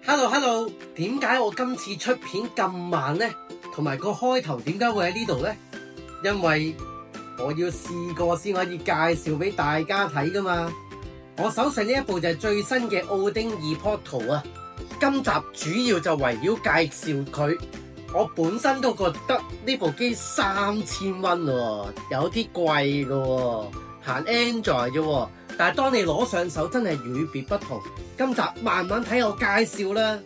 Hello， 點解我今次出片咁慢呢？同埋個開頭點解會喺呢度呢？因為我要試過先可以介紹俾大家睇噶嘛。我手上呢一部就係最新嘅奧丁2 Portal 啊。今集主要就圍繞介紹佢。我本身都覺得呢部機3000蚊喎，有啲貴噶喎，行 Android 啫喎。但係當你攞上手真係與別不同。今集慢慢睇我介紹啦。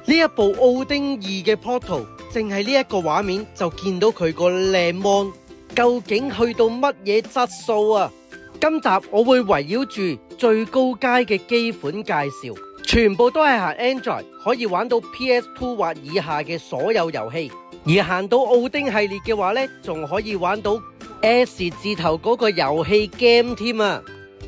呢一部奧丁2嘅 Portal， 淨係呢一個畫面就見到佢個靚 mon， 究竟去到乜嘢質素啊？今集我會圍繞住最高階嘅機款介紹，全部都係行 Android， 可以玩到 PS2 或以下嘅所有遊戲。而行到奧丁系列嘅話呢，仲可以玩到 S 字頭嗰個遊戲 game 添啊！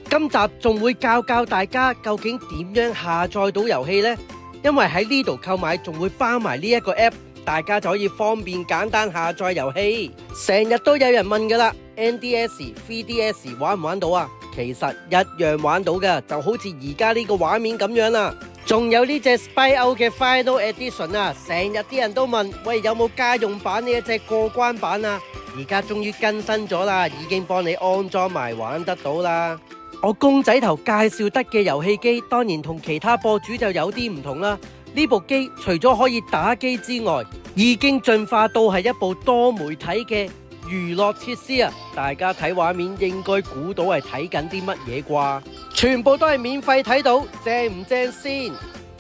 今集仲會教大家究竟點樣下載到遊戲呢？因為喺呢度購買仲會包埋呢一個 app， 大家就可以方便簡單下載遊戲。成日都有人問噶啦 ，NDS、3DS 玩唔玩到啊？其實一樣玩到噶，就好似而家呢個畫面咁樣啦。仲有呢隻 Spyro 嘅 Final Edition 啊，成日啲人都問，喂，有冇家用版呢一隻過關版啊？而家終於更新咗啦，已經幫你安裝埋玩得到啦。我公仔頭介紹得嘅遊戲機，當然同其他播主就有啲唔同啦。呢部機除咗可以打機之外，已經進化到係一部多媒體嘅娛樂設施啊！大家睇畫面應該估到係睇緊啲乜嘢啩？全部都係免費睇到，正唔正先？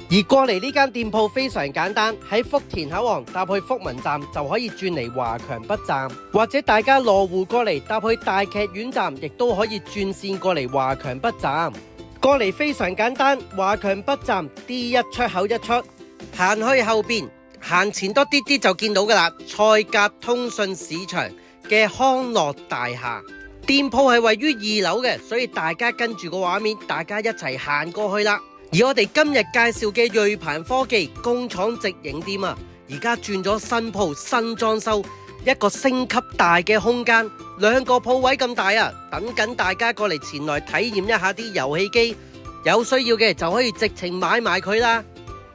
而過嚟呢間店鋪非常簡單，喺福田口岸搭去福民站就可以轉嚟華強北站，或者大家羅湖過嚟搭去大劇院站，亦都可以轉線過嚟華強北站。過嚟非常簡單，華強北站 D1 出口一出，行去後邊，行前多啲就見到噶啦。賽甲通訊市場嘅康樂大廈，店鋪係位於2樓嘅，所以大家跟住個畫面，大家一齊行過去啦。而我哋今日介紹嘅睿鵬科技工廠直營店啊，而家轉咗新鋪新裝修，一個升級大嘅空間，2個鋪位咁大啊，等緊大家過嚟前來體驗一下啲遊戲機，有需要嘅就可以直情買埋佢啦。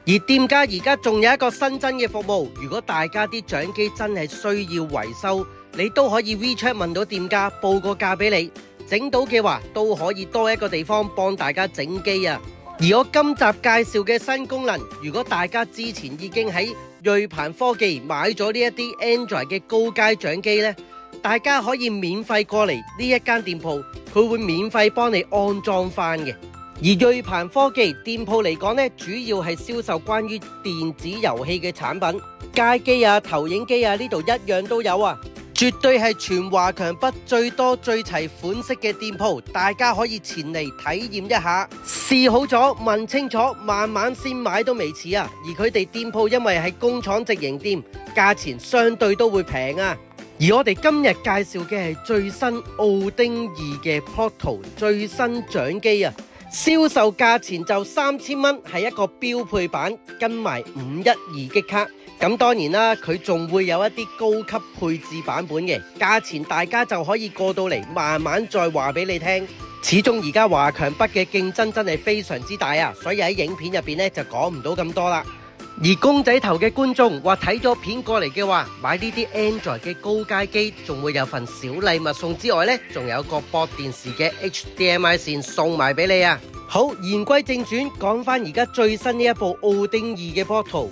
而店家而家仲有一個新增嘅服務，如果大家啲掌機真係需要維修，你都可以 WeChat 問到店家報個價俾你，整到嘅話都可以多一個地方幫大家整機啊。而我今集介紹嘅新功能，如果大家之前已經喺睿鵬科技買咗呢一啲 Android 嘅高階掌機呢，大家可以免費過嚟呢一間店鋪，佢會免費幫你安裝翻嘅。而睿鵬科技店鋪嚟講呢，主要係銷售關於電子遊戲嘅產品，街機啊、投影機啊，呢度一樣都有啊。絕對係全華強北最多最齊款式嘅店鋪，大家可以前嚟體驗一下，試好咗問清楚，慢慢先買都未遲啊！而佢哋店鋪因為係工廠直營店，價錢相對都會平啊！而我哋今日介紹嘅係最新奧丁2嘅 Portal 最新掌機啊，銷售價錢就3000蚊，係一個標配版，跟埋512激卡。咁當然啦，佢仲會有一啲高級配置版本嘅，價錢大家就可以過到嚟慢慢再話俾你聽。始終而家華強北嘅競爭真係非常之大啊，所以喺影片入邊呢就講唔到咁多啦。而公仔頭嘅觀眾話睇咗片過嚟嘅話，買呢啲 Android 嘅高階機仲會有份小禮物送之外呢，仲有個駁電視嘅 HDMI 線送埋俾你啊。好，言歸正傳，講翻而家最新呢一部奧丁2嘅 Portal。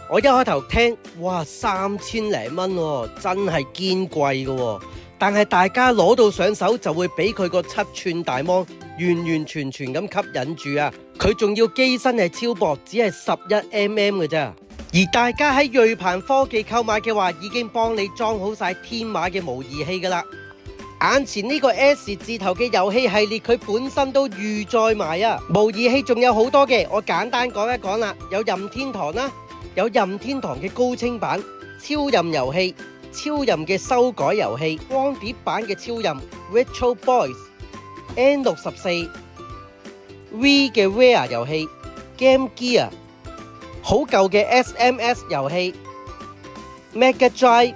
我一開頭聽，哇，3000零蚊喎，真係堅貴嘅。但係大家攞到上手就會俾佢個7寸大芒完全咁吸引住啊！佢仲要機身係超薄，只係11mm 嘅咋。而大家喺睿鵬科技購買嘅話，已經幫你裝好晒天馬嘅模擬器噶啦。眼前呢個 S 字頭嘅遊戲系列，佢本身都預載埋啊。模擬器仲有好多嘅，我簡單講一講啦。有任天堂啦。有任天堂嘅高清版、超任遊戲、超任嘅修改遊戲、光碟版嘅超任、Retro Boys、N64、V 嘅 Rare 遊戲、Game Gear、好舊嘅 SMS 遊戲、Mega Drive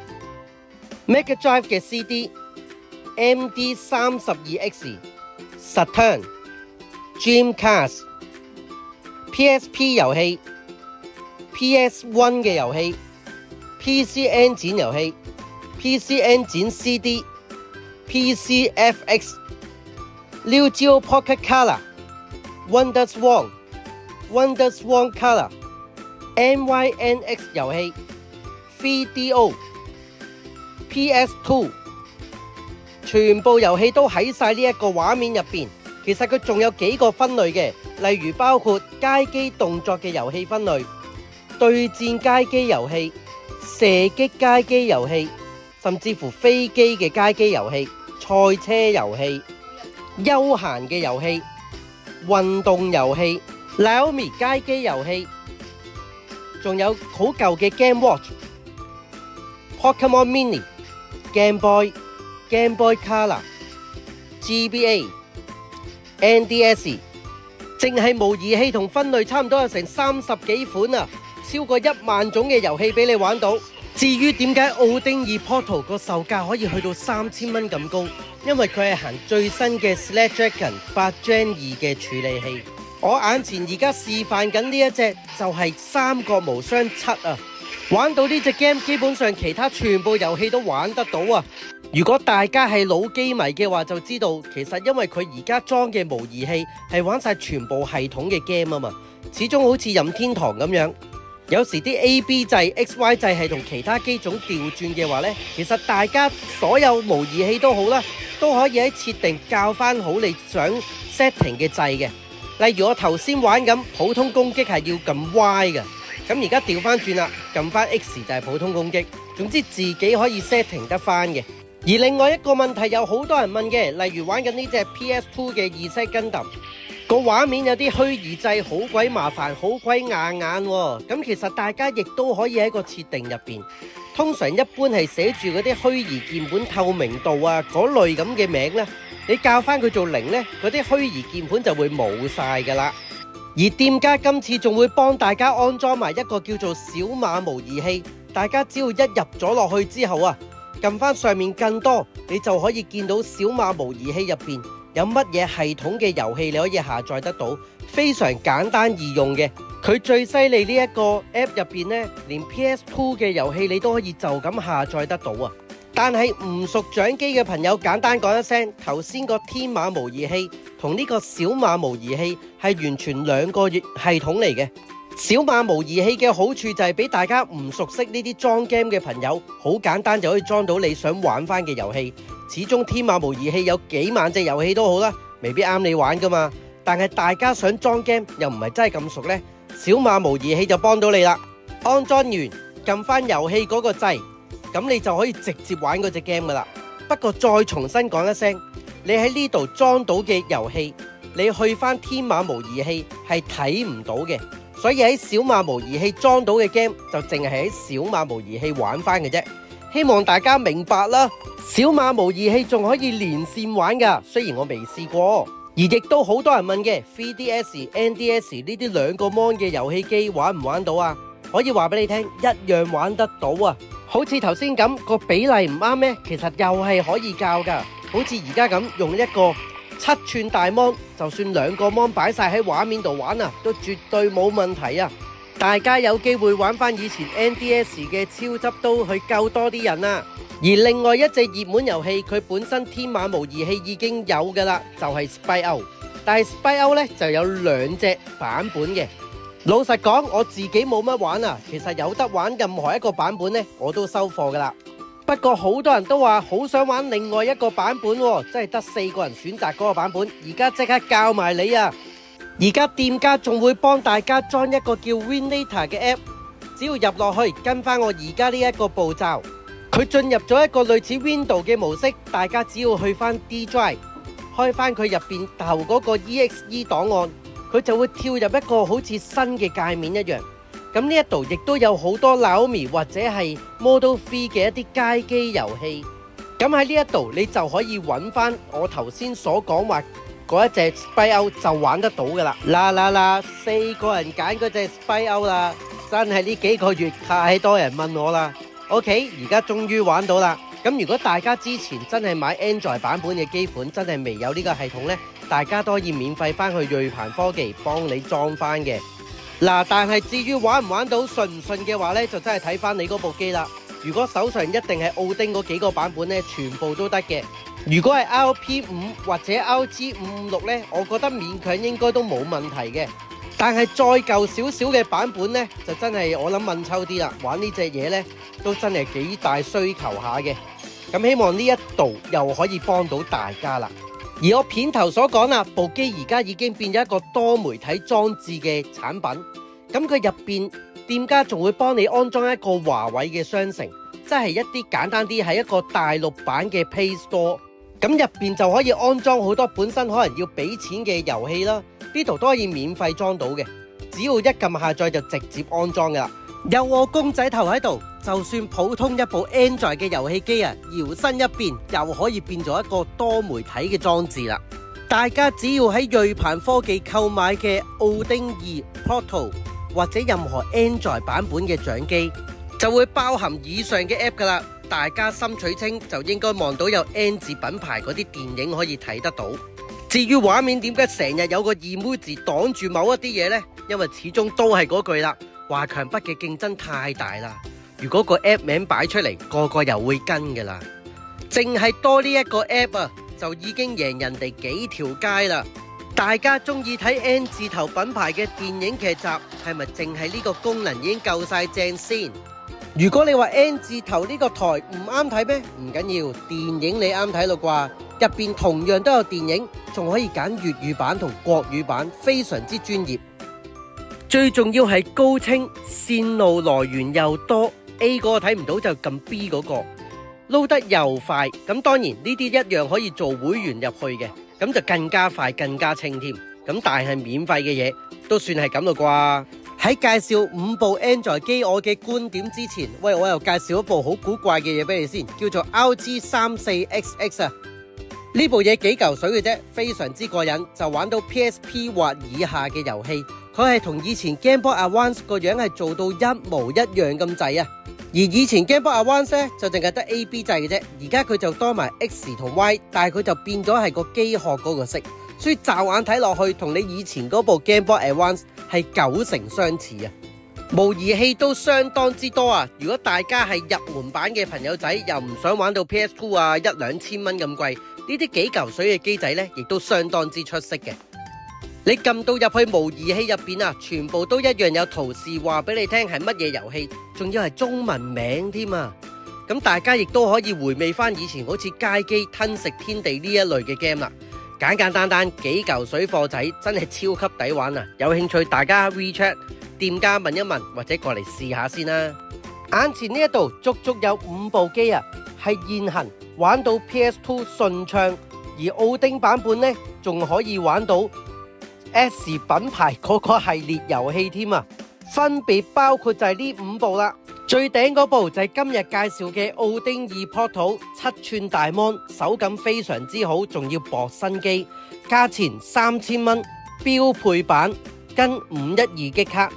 嘅 CD、MD32X、Saturn、Dreamcast、PSP 遊戲、PS1 嘅遊戲、PC Engine 遊戲、PC Engine CD、PCFX、Neo Geo Pocket Color、WonderSwan Color、MYNX 遊戲、3DO、PS2， 全部遊戲都喺晒呢一個畫面入邊。其實佢仲有幾個分類嘅，例如包括街機動作嘅遊戲分類、對戰街機遊戲、射擊街機遊戲，甚至乎飛機嘅街機遊戲、賽車遊戲、休閒嘅遊戲、運動遊戲、Naomi 街機遊戲，仲有好舊嘅 Game Watch、Pokemon Mini、Game Boy、Game Boy Color、GBA、NDS， 淨係模擬器同分類差唔多有成30幾款啊，超過1萬種嘅遊戲俾你玩到。至於點解奧丁二 Portal 個售價可以去到3000蚊咁高，因為佢係行最新嘅 Snapdragon 8 Gen 2嘅處理器。我眼前而家示範緊呢一隻就係三國無雙7啊！玩到呢隻 game， 基本上其他全部遊戲都玩得到啊！如果大家係老機迷嘅話，就知道其實因為佢而家裝嘅模擬器係玩晒全部系統嘅 game 啊嘛，始終好似任天堂咁樣，有時啲 A、B 掣、X、Y 掣係同其他機種調轉嘅話呢，其實大家所有模擬器都好啦，都可以喺設定校翻好你想 setting 嘅掣嘅。例如我頭先玩咁，普通攻擊係要撳 Y 嘅，咁而家調翻轉啦，撳翻 X 就係普通攻擊。總之自己可以 setting 得翻嘅。而另外一個問題有好多人問嘅，例如玩緊呢隻 PS2 嘅Z Gundam，個畫面有啲虛擬掣，好鬼麻煩，好鬼硬眼喎。咁其實大家亦都可以喺個設定入邊，通常一般係寫住嗰啲虛擬鍵盤透明度啊嗰類咁嘅名呢，你校翻佢做0呢，嗰啲虛擬鍵盤就會冇晒噶啦。而店家今次仲會幫大家安裝埋一個叫做小馬模擬器，大家只要一入咗落去之後啊，撳翻上面更多，你就可以見到小馬模擬器入邊有乜嘢系統嘅遊戲你可以下載得到，非常簡單易用嘅。佢最犀利呢一個 app 入邊呢，連 PS2 嘅遊戲你都可以就咁下載得到啊！但係唔熟掌機嘅朋友，簡單講一聲，頭先個天馬模擬器同呢個小馬模擬器係完全兩個系統嚟嘅。小馬模擬器嘅好處就係俾大家唔熟悉呢啲裝 game 嘅朋友，好簡單就可以裝到你想玩翻嘅遊戲。始終天馬模擬器有幾萬隻遊戲都好啦，未必啱你玩噶嘛。但係大家想裝 game 又唔係真係咁熟呢，小馬模擬器就幫到你啦。安裝完撳翻遊戲嗰個掣，咁你就可以直接玩嗰隻 game 噶啦。不過再重新講一聲，你喺呢度裝到嘅遊戲，你去翻天馬模擬器係睇唔到嘅。所以喺小馬模擬器裝到嘅 game 就淨係喺小馬模擬器玩翻嘅啫。希望大家明白啦。小馬模擬器仲可以連線玩噶，雖然我未試過。而亦都好多人問嘅 3DS、NDS 呢啲兩個 mon 嘅遊戲機玩唔玩到啊？可以話俾你聽，一樣玩得到啊！好似頭先咁個比例唔啱咩？其實又係可以校噶。好似而家咁用一個7寸大 mon，就算兩個 mon 擺晒喺畫面度玩啊，都絕對冇問題啊！大家有機會玩翻以前 NDS 嘅超執刀去救多啲人啊！而另外一隻熱門遊戲，佢本身天馬模擬器已經有噶啦，就係 Spy Out。但係 Spy Out 咧就有2隻版本嘅。老實講，我自己冇乜玩啊。其實有得玩任何一個版本咧，我都收貨噶啦。不過好多人都話好想玩另外一個版本喎，真係得4個人選擇嗰個版本。而家即刻教埋你啊！而家店家仲會幫大家裝一個叫 Winlator 嘅 app， 只要入落去跟翻我而家呢一個步驟，佢進入咗一個類似 Windows 嘅模式，大家只要去翻 D Drive， 開翻佢入邊頭嗰個 EXE 檔案，佢就會跳入一個好似新嘅界面一樣。咁呢一度亦都有好多 Naomi 或者係 Model 3嘅一啲街機遊戲。咁喺呢一度你就可以揾翻我頭先所講話嗰一隻 Spy Out 就玩得到噶啦。嗱，4個人揀嗰隻 Spy Out 啦，真係呢幾個月太多人問我啦。OK， 而家終於玩到啦。咁如果大家之前真係買 Android 版本嘅機款，真係未有呢個系統呢，大家都可以免費翻去睿鵬科技幫你裝翻嘅。嗱，但係至於玩唔玩到順唔順嘅話呢，就真係睇翻你嗰部機啦。如果手上一定係奧丁嗰幾個版本呢，全部都得嘅。如果係 RP5 或者 RG556 呢，我覺得勉強應該都冇問題嘅。但係再舊少少嘅版本呢，就真係我諗問抽啲啦。玩呢隻嘢呢，都真係幾大需求下嘅。咁希望呢一度又可以幫到大家啦。而我片頭所講啦，部機而家已經變咗一個多媒體裝置嘅產品。咁佢入邊店家仲會幫你安裝一個華為嘅商城，即係一啲簡單啲係一個大陸版嘅 Play Store。咁入邊就可以安裝好多本身可能要俾錢嘅遊戲啦，呢度都可以免費裝到嘅，只要一撳下載就直接安裝噶啦。有我公仔頭喺度，就算普通一部 Android 嘅遊戲機啊，搖身一變又可以變做一個多媒體嘅裝置啦。大家只要喺睿鵬科技購買嘅奧丁2 Portal 或者任何 Android 版本嘅掌機，就會包含以上嘅 app 噶啦。大家心水清就應該望到有 N 字品牌嗰啲電影可以睇得到。至於畫面點解成日有個emoji擋住某一啲嘢呢？因為始終都係嗰句啦，華強北嘅競爭太大啦。如果個 app 名擺出嚟，個個又會跟噶啦。淨係多呢一個 app 啊，就已經贏人哋幾條街啦。大家中意睇 N 字頭品牌嘅電影劇集，係咪淨係呢個功能已經夠晒正先？如果你話 N 字頭呢個台唔啱睇咩？唔緊要，電影你啱睇咯啩？入邊同樣都有電影，仲可以揀粵語版同國語版，非常之專業。最重要係高清，線路來源又多。A 嗰個睇唔到就撳 B 嗰個，撈得又快。咁當然呢啲一樣可以做會員入去嘅，咁就更加快更加清添。咁但係免費嘅嘢都算係咁咯啩。喺介紹5部 Android 機我嘅觀點之前，喂，我又介紹一部好古怪嘅嘢俾你先，叫做 RG34XX 啊。呢部嘢幾嚿水嘅啫，非常之過癮，就玩到 PSP 或以下嘅遊戲。佢係同以前 Game Boy Advance 個樣係做到一模一樣咁滯啊。而以前 Game Boy Advance 咧就淨係得 A、B 掣嘅啫，而家佢就多埋 X 同 Y， 但係佢就變咗係個機殼嗰個色，所以驟眼睇落去同你以前嗰部 Game Boy Advance 係9成相似啊。模擬器都相當之多啊！如果大家係入門版嘅朋友仔，又唔想玩到 PS2 啊1-2千蚊咁貴，呢啲幾嚿水嘅機仔呢，亦都相當之出色嘅。你撳到入去模擬器入邊啊，全部都一樣有圖示話俾你聽係乜嘢遊戲，仲要係中文名添啊！咁大家亦都可以回味翻以前好似街機、吞食天地呢一類嘅 game 啦。簡簡單單幾嚿水貨仔，真係超級抵玩啊！有興趣大家 WeChat 店家問一問，或者過嚟試下先啦。眼前呢一度足足有5部機啊，係現行玩到 PS2 順暢，而奧丁版本呢仲可以玩到 S 品牌嗰個系列遊戲添啊，分別包括就係呢5部啦。最頂嗰部就係今日介紹嘅奧丁2 Portal 7寸大 mon， 手感非常之好，仲要薄身機，價錢3000蚊，標配版跟512激卡。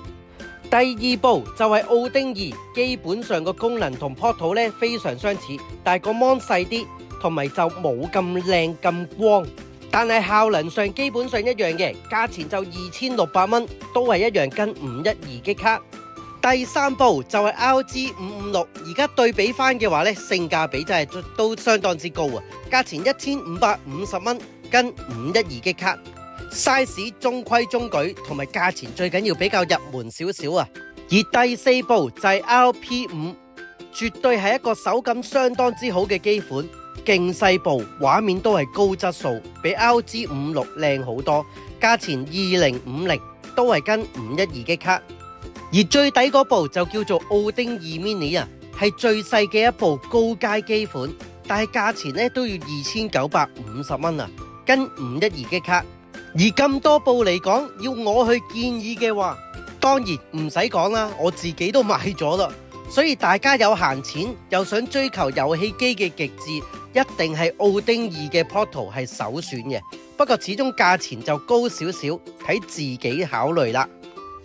第二部就係奧丁2，基本上個功能同 Portal 咧非常相似，但係個 mon 細啲，同埋就冇咁靚咁光。但係效能上基本上一樣嘅，價錢就2600蚊，都係一樣跟512激卡。第三部就係 RG556，而家對比翻嘅話呢，性價比真係都相當之高啊！價錢1550蚊，跟512激卡，size 中規中矩，同埋價錢最緊要比較入門少少啊！而第四部就係 RP5，絕對係一個手感相當之好嘅機款。勁細部，畫面都係高質素，比 RG56 靚好多，價錢2050，都係跟512激卡。而最抵嗰部就叫做奧丁2 mini 啊，係最細嘅一部高階機款，但係價錢咧都要2950蚊啊，跟512激卡。而咁多部嚟講，要我去建議嘅話，當然唔使講啦，我自己都買咗啦。所以大家有閒錢又想追求遊戲機嘅極致，一定係奧丁2嘅 Portal 係首選嘅。不過始終價錢就高少少，睇自己考慮啦。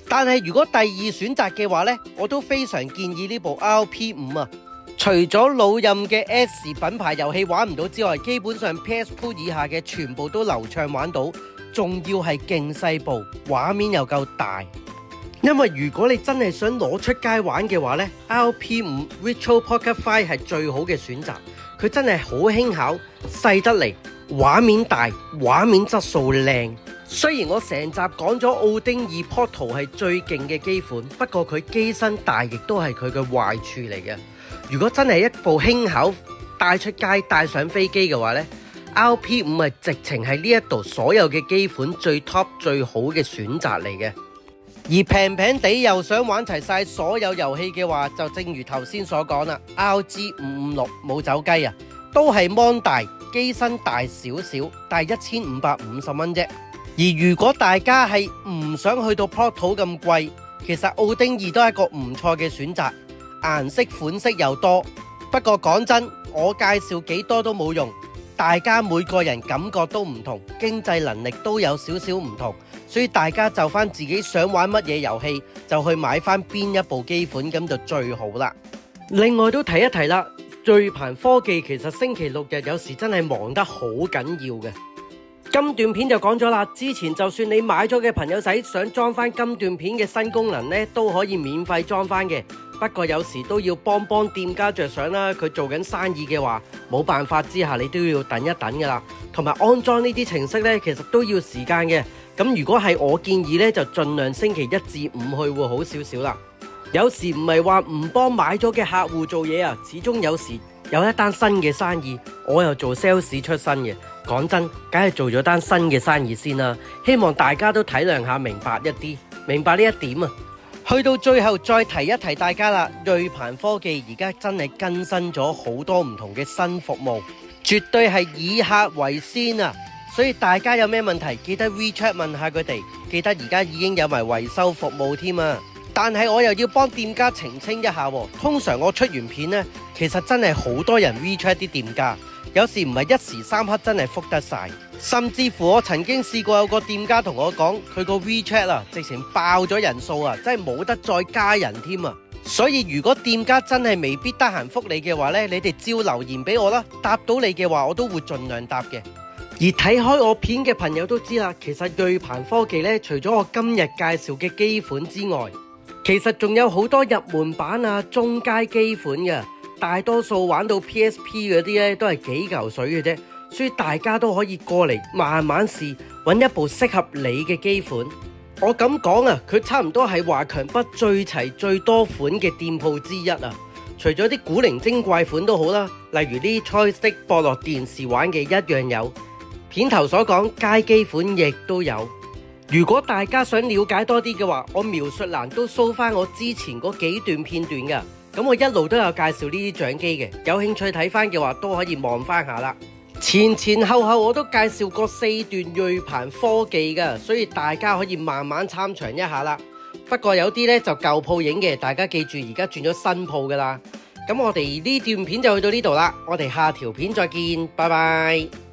但係如果第二選擇嘅話呢，我都非常建議呢部 RP5 啊。除咗老任嘅 S 品牌遊戲玩唔到之外，基本上 PS2 以下嘅全部都流暢玩到，仲要係勁細部，畫面又夠大。因為如果你真係想攞出街玩嘅話呢， RP5 Retro Pocket 5係最好嘅選擇。佢真係好輕巧，細得嚟，畫面大，畫面質素靚。雖然我成集講咗奧丁2 Portal 係最勁嘅機款，不過佢機身大亦都係佢嘅壞處嚟嘅。如果真係一部輕巧帶出街帶上飛機嘅話呢， RP5 係直情係呢一度所有嘅機款最 top 最好嘅選擇嚟嘅。而平平地又想玩齊晒所有遊戲嘅話，就正如頭先所講啦 ，RG556 冇走雞啊，都係 mon 大，機身大少少，但係1550蚊啫。而如果大家係唔想去到 Portal 咁貴，其實奧丁2都係一個唔錯嘅選擇，顏色款式又多。不過講真，我介紹幾多都冇用，大家每個人感覺都唔同，經濟能力都有少少唔同。所以大家就翻自己想玩乜嘢遊戲，就去買翻邊一部機款，咁就最好啦。另外都提一提啦，睿鵬科技其實星期六日有時真係忙得好緊要嘅。金段片就講咗啦，之前就算你買咗嘅朋友仔想裝翻金段片嘅新功能呢，都可以免費裝翻嘅。不過有時都要幫店家着想啦，佢做緊生意嘅話，冇辦法之下你都要等一等噶啦。同埋安裝呢啲程式呢，其實都要時間嘅。咁如果係我建議呢，就盡量星期一至五去會好少少啦。有時唔係話唔幫買咗嘅客戶做嘢啊，始終有時有一單新嘅生意，我又做 sales 出身嘅，講真，梗係做咗單新嘅生意先啦。希望大家都體諒下，明白一啲，明白呢一點啊。去到最後再提一提大家啦，睿鵬科技而家真係更新咗好多唔同嘅新服務，絕對係以客為先啊！所以大家有咩問題，記得 WeChat 問下佢哋。記得而家已經有埋維修服務添啊！但係我又要幫店家澄清一下喎。通常我出完片呢，其實真係好多人 WeChat 啲店家，有時唔係一時三刻真係覆得晒。甚至乎我曾經試過有個店家同我講，佢個 WeChat 啊，直情爆咗人數啊，真係冇得再加人添啊！所以如果店家真係未必得閒覆你嘅話呢，你哋照留言俾我啦，答到你嘅話我都會盡量答嘅。而睇開我片嘅朋友都知啦，其實睿鵬科技咧，除咗我今日介紹嘅機款之外，其實仲有好多入門版啊、中階機款嘅，大多數玩到 PSP 嗰啲咧都係幾嚿水嘅啫，所以大家都可以過嚟慢慢試，揾一部適合你嘅機款。我咁講啊，佢差唔多係華強北最齊最多款嘅店鋪之一啊！除咗啲古靈精怪款都好啦，例如啲 Joystick 駁落電視玩嘅一樣有。片頭所講街機款亦都有。如果大家想了解多啲嘅話，我描述欄都 show 翻我之前嗰幾段片段噶。咁我一路都有介紹呢啲掌機嘅，有興趣睇翻嘅話都可以望翻下啦。前後我都介紹過4段睿鵬科技噶，所以大家可以慢慢參詳一下啦。不過有啲呢就舊鋪影嘅，大家記住而家轉咗新鋪噶啦。咁我哋呢段片就去到呢度啦，我哋下條片再見，拜拜。